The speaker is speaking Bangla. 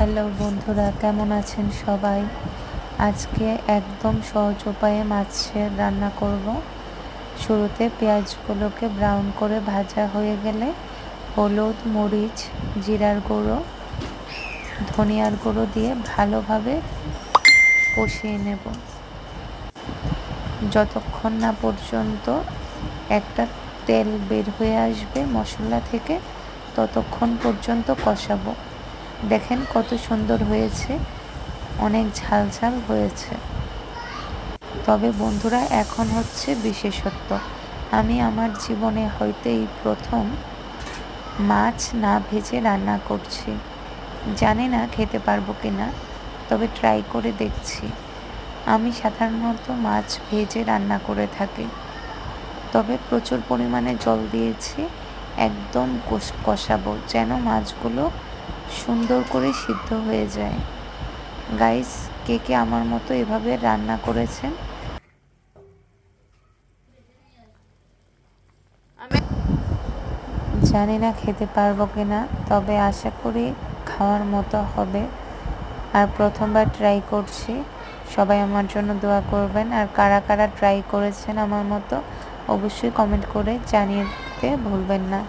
হ্যালো বন্ধুরা, কেমন আছেন সবাই? আজকে একদম সহজ উপায়ে মাছের রান্না করব। শুরুতে পেঁয়াজগুলোকে ব্রাউন করে ভাজা হয়ে গেলে হলুদ, মরিচ, জিরার গুঁড়ো, ধনিয়ার গুঁড়ো দিয়ে ভালোভাবে কষিয়ে নেব যতক্ষণ না পর্যন্ত একটা তেল বের হয়ে আসবে মশলা থেকে, ততক্ষণ পর্যন্ত কষাবো। দেখেন কত সুন্দর হয়েছে, অনেক ঝাল ঝাল হয়েছে। তবে বন্ধুরা, এখন হচ্ছে বিশেষত্ব। আমি আমার জীবনে হয়তো এই প্রথম মাছ না ভেজে রান্না করছি। জানি না খেতে পারবো কিনা, তবে ট্রাই করে দেখছি। আমি সাধারণত মাছ ভেজে রান্না করে থাকি, তবে প্রচুর পরিমাণে জল দিয়েছি। একদম কষাবো যেন মাছগুলো সুন্দর করে সিদ্ধ হয়ে যায়। গাইস, কে কে আমার মতো এভাবে রান্না করেছেন? জানি না খেতে পারবো কিনা, তবে আশা করি খাওয়ার মতো হবে। আর প্রথমবার ট্রাই করছি। সবাই আমার জন্য দোয়া করবেন। আর কারা কারা ট্রাই করেছেন আমার মতো, অবশ্যই কমেন্ট করে জানিয়ে দিতে ভুলবেন না।